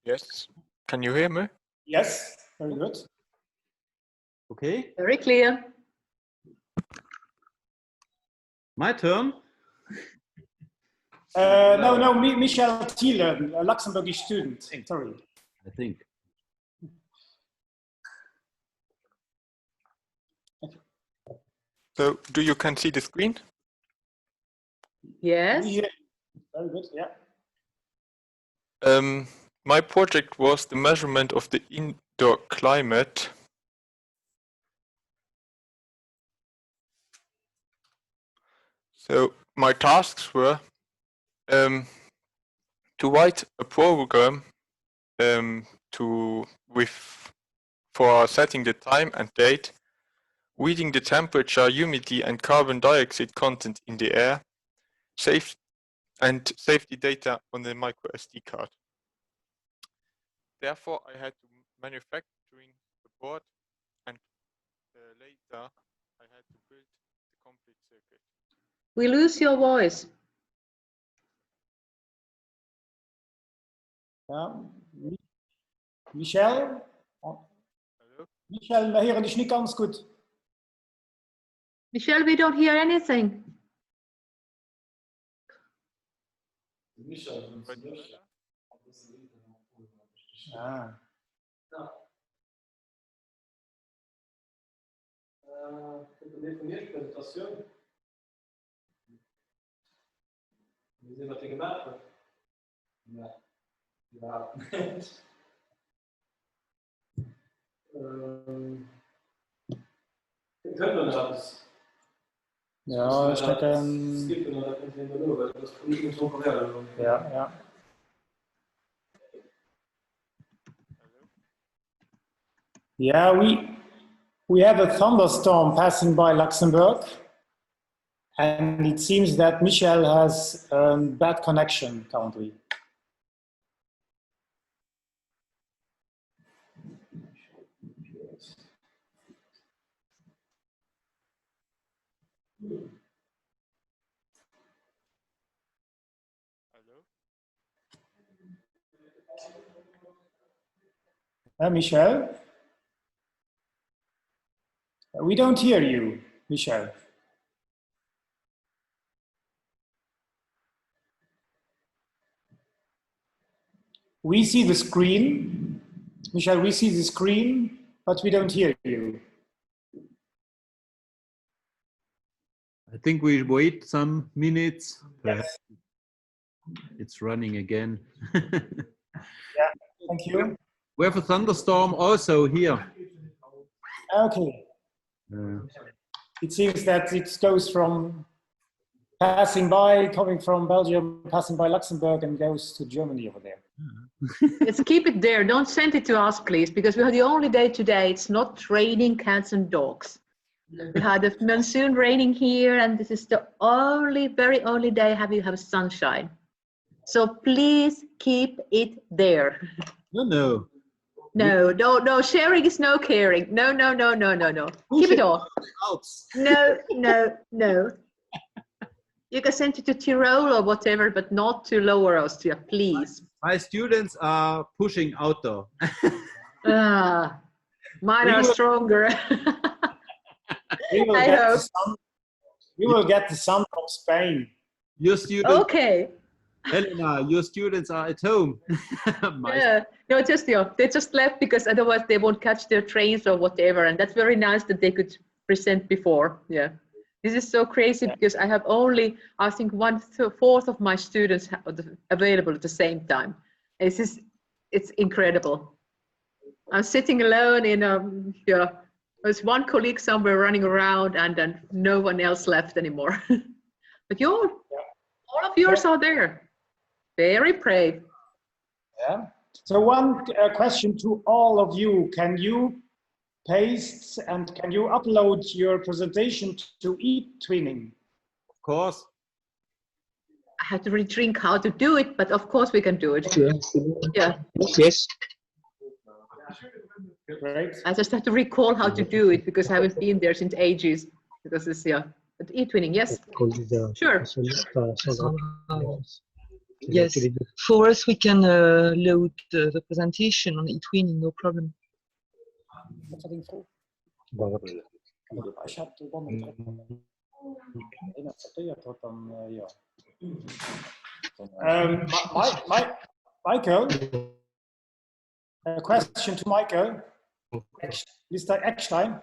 Yes. Can you hear me? Yes, very good. Okay. Very clear. My turn. No, Michel Thiele, a Luxembourgish student. Sorry. I think. So, do you can see the screen? Yes. Yeah. Very good. Yeah. My project was the measurement of the indoor climate. So my tasks were to write a program for setting the time and date, reading the temperature, humidity, and carbon dioxide content in the air, safety data on the micro SD card. Therefore, I had to manufacturing the board, and later I had to build the complete circuit. We lose your voice. Michel? Hello? Michel, we hören dich nicht ganz gut. Michel, we don't hear anything. Ah. We zijn wat gemaakt. Ja. Können wir das? Ja, ich denke, Skippen oder Container nur, weil das kommt nicht so her. ja, ja. Yeah, we have a thunderstorm passing by Luxembourg, and it seems that Michel has a bad connection currently. Michel? We don't hear you, Michel. We see the screen. Michel, we see the screen, but we don't hear you. I think we wait some minutes. Yes. It's running again. Yeah, thank you. We have a thunderstorm also here. Okay. It seems that it goes from passing by, coming from Belgium, passing by Luxembourg, and goes to Germany over there. Let's keep it there. Don't send it to us, please, because we had the only day today. It's not raining cats and dogs. We had a monsoon raining here, and this is the very only day you have sunshine. So please keep it there. No. No, sharing is no caring. No. Keep it off. No. You can send it to Tyrol or whatever, but not to Lower Austria, please. My students are pushing outdoor. Mine are stronger. We will get the sun from Spain. Your students. Okay. Helena, your students are at home. Yeah. No, they just left because otherwise they won't catch their trains or whatever. And that's very nice that they could present before. Yeah. This is so crazy because I have only, I think, 1/4 of my students available at the same time. It's incredible. I'm sitting alone in there's one colleague somewhere running around and then no one else left anymore. But all of yours are there. Very brave. Yeah. So one question to all of you. Can you paste and can you upload your presentation to eTwinning? Of course. I had to rethink how to do it, but of course we can do it. Yeah. Yes. Great. I just have to recall how to do it because I haven't been there since ages. Because it's but eTwinning, yes. Sure. Yes. For us, we can load the presentation on eTwinning, no problem. Michael, a question to Michael. Mr. Eckstein.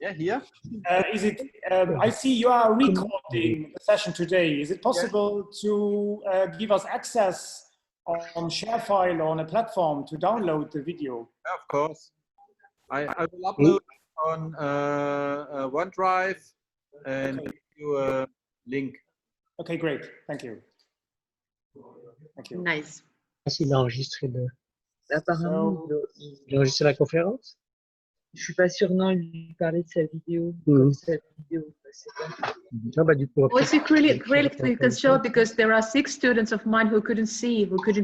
Yeah, here. Is it? I see you are recording the session today. Is it possible to give us access on ShareFile on a platform to download the video? Yeah, of course. I will upload on OneDrive and give you a link. Okay, great. Thank you. Thank you. Nice. Il a enregistré apparemment, il a enregistré la conférence. Je suis pas sûr, non, il lui parlait de sa vidéo. It's really we can show because there are 6 students of mine who couldn't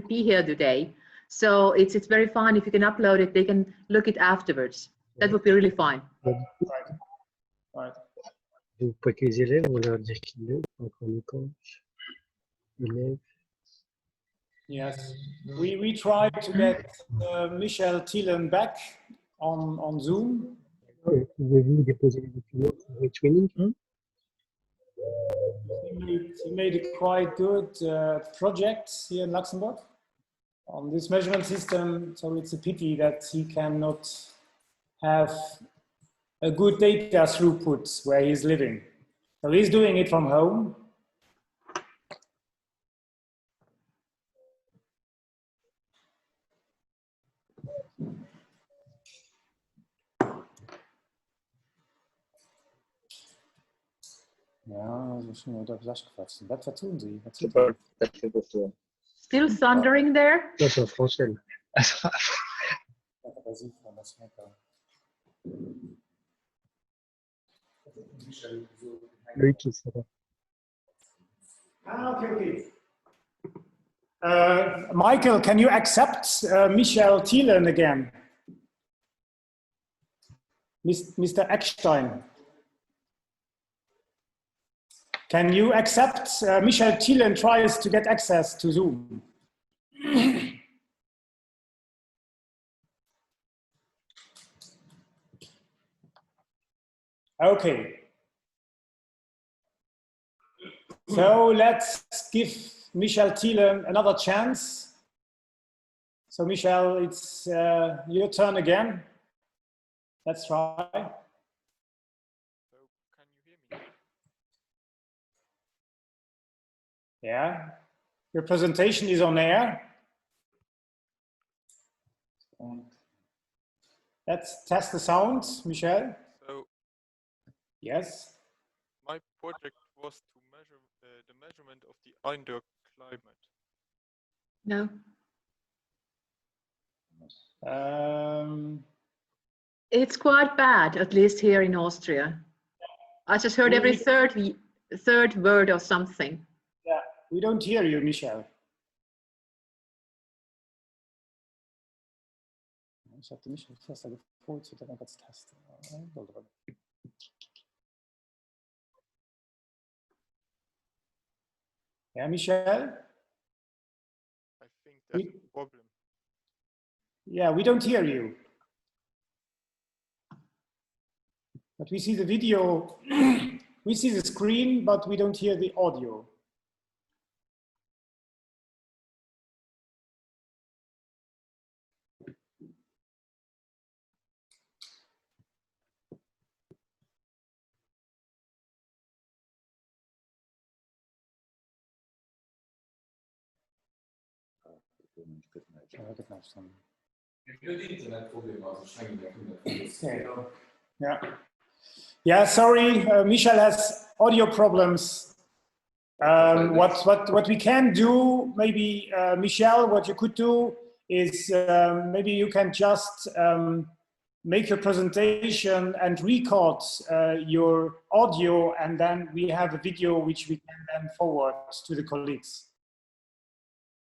be here today. So it's very fine if you can upload it. They can look it afterwards. That would be really fine. Right. Vous pouvez que les élèves, on leur dire qu'ils le font. Élèves. Yes, we tried to get Michel Thielen back on Zoom. Pouvez-vous déposer les documents pour eTwinning? He made a quite good project here in Luxembourg on this measurement system, so it's a pity that he cannot have a good data throughput where he's living. So he's doing it from home. Ja, so schon wieder quatschen. Was tun Sie? Still thundering there? Das war vorstellen. Okay. Michael, can you accept Michael Thielen again? Mr. Eckstein. Can you accept Michael Thielen tries to get access to Zoom? Okay. So let's give Michael Thielen another chance. So Michael, it's your turn again. Let's try. So can you hear me? Yeah. Your presentation is on air. Let's test the sound, Michel. So yes. My project was to measure the measurement of the indoor climate. No. It's quite bad, at least here in Austria. I just heard every third word or something. Yeah, we don't hear you, Michel. Ich hatte mich fest gefreut, zu dann kurz testen. Yeah, Michel? I think that's a problem. Yeah, we don't hear you. But we see the video, we see the screen, but we don't hear the audio. Yeah, sorry, Michel has audio problems. What we can do, maybe Michel, what you could do is maybe you can just make your presentation and record your audio, and then we have a video which we can then forward to the colleagues.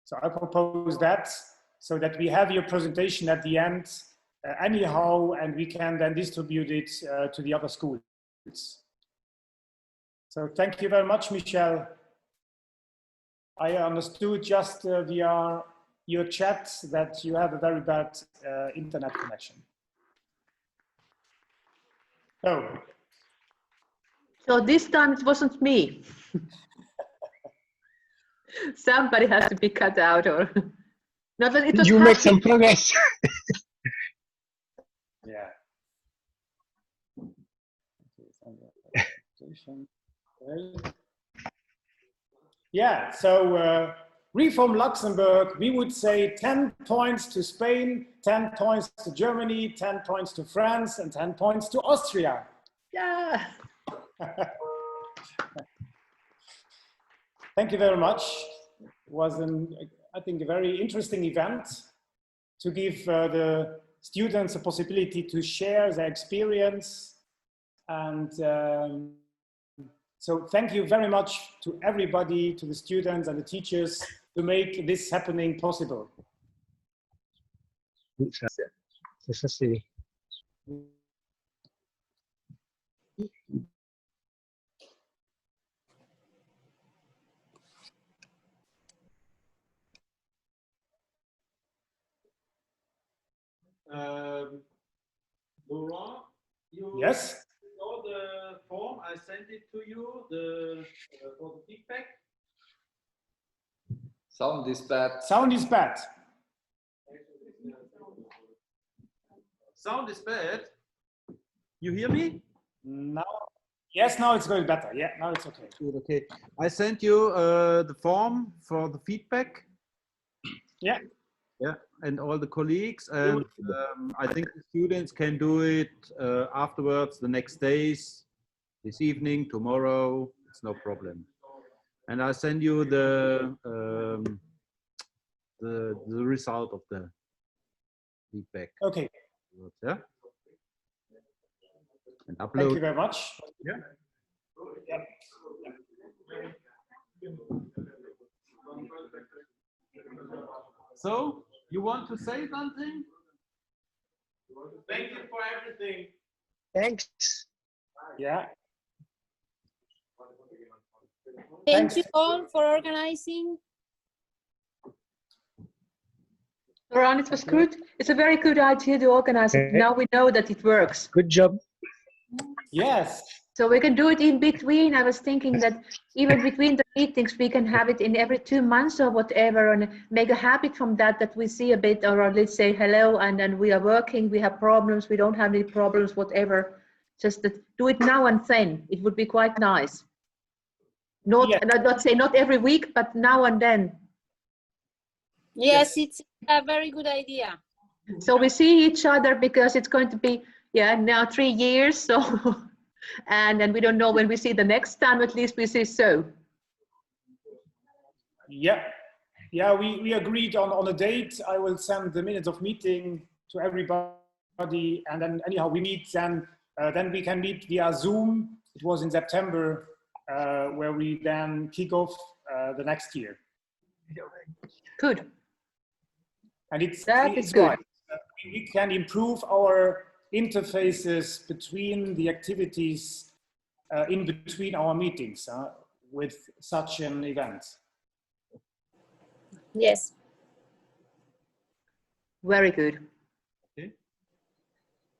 So I propose that, so that we have your presentation at the end anyhow, and we can then distribute it to the other schools. So thank you very much, Michel. I understood just via your chat that you have a very bad internet connection. So this time it wasn't me. Somebody has to be cut out, or not that it was. You make some progress. Yeah. Yeah, so Reform Luxembourg, we would say 10 points to Spain, 10 points to Germany, 10 points to France, and 10 points to Austria. Yeah. Thank you very much. It was, I think, a very interesting event to give the students a possibility to share their experience. And so thank you very much to everybody, to the students and the teachers, to make this happening possible. Ça, c'est... Laurent, you yes? saw the form, I sent it to you, for the feedback. Sound is bad. Sound is bad. Sound is bad. You hear me? Now, yes, now it's going better. Yeah, now it's okay. Good, okay. I sent you the form for the feedback. Yeah. Yeah, and all the colleagues, and I think the students can do it afterwards, the next days, this evening, tomorrow. That's no problem. And I'll send you the result of the feedback. Okay. Yeah. And upload. Thank you very much. Yeah. Yeah. So, you want to say something? Thank you for everything. Thanks. Yeah. Thank you all for organizing. Ron, it was good. It's a very good idea to organize it. Now we know that it works. Good job. Yes. So we can do it in between. I was thinking that even between the meetings, we can have it in every 2 months or whatever, and make a habit from that, that we see a bit, or let's say hello, and then we are working, we have problems, we don't have any problems, whatever. Just that, do it now and then. It would be quite nice. Not, yeah. not say not every week, but now and then. Yes, it's a very good idea. So we see each other, because it's going to be, yeah, now 3 years. So, and then we don't know when we see the next time, at least we see so. Yeah. Yeah, we agreed on a date. I will send the minutes of meeting to everybody, and then anyhow we meet then we can meet via Zoom. It was in September, where we then kick off the next year. Good. And it's good. right. We can improve our interfaces between the activities in between our meetings with such an event. Yes. Very good. Okay.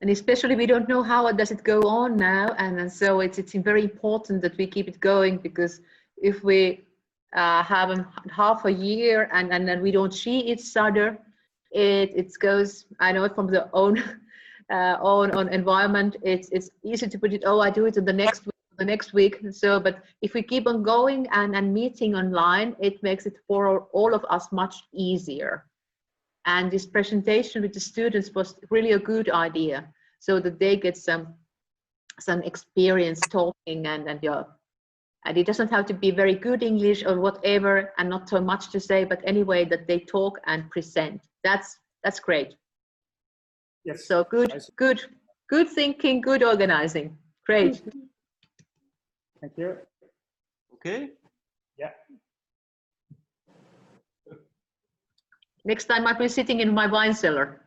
And especially we don't know how does it go on now, and so it's very important that we keep it going, because if we have half a year and then we don't see each other, it goes, I know it from the own own environment, it's easy to put it, oh, I do it in the next week. So, but if we keep on going and meeting online, it makes it for all of us much easier. And this presentation with the students was really a good idea, so that they get some experience talking and it doesn't have to be very good English or whatever, and not so much to say, but anyway, that they talk and present. That's great. Yes. So good thinking, good organizing. Great. Thank you. Okay. Yeah. Next time I'll be sitting in my wine cellar.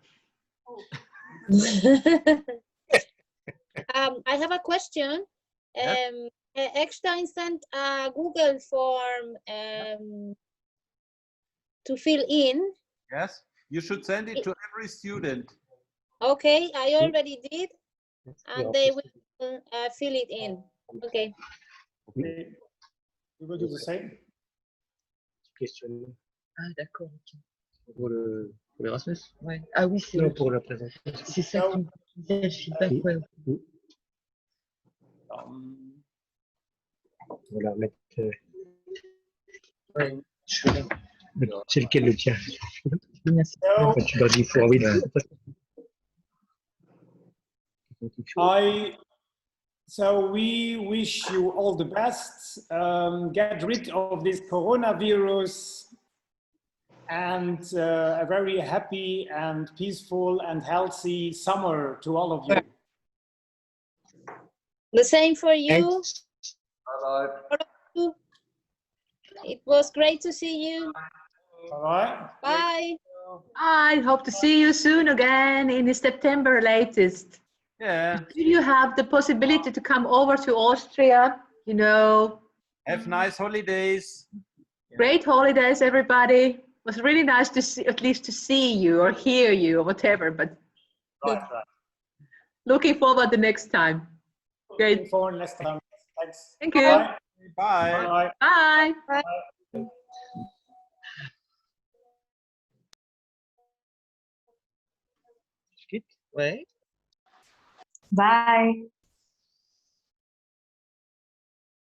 I have a question. Eckstein sent a Google form to fill in. Yes, you should send it to every student. Okay, I already did, and they will fill it in. Okay. Okay. We will do the same. Question. Ah, d'accord. Pour l'Erasmus? Ouais. Ah oui, c'est Non, pour la présentation. c'est ça qui me disait, le feedback. Ouais. Voilà, mettre. Ouais, je suis là. C'est lequel le tien? Merci. Tu leur dis pour oui. So we wish you all the best. Get rid of this coronavirus, and a very happy and peaceful and healthy summer to all of you. The same for you. Bye-bye. It was great to see you. All right. Bye. I hope to see you soon again in September latest. Yeah. Do you have the possibility to come over to Austria? You know. Have nice holidays. Great holidays, everybody. It was really nice to see, at least to see you or hear you or whatever. But Right. looking forward the next time. Great. Looking forward next time. Thanks. Thank you. Bye. Bye. Bye. Bye. Ouais. Bye.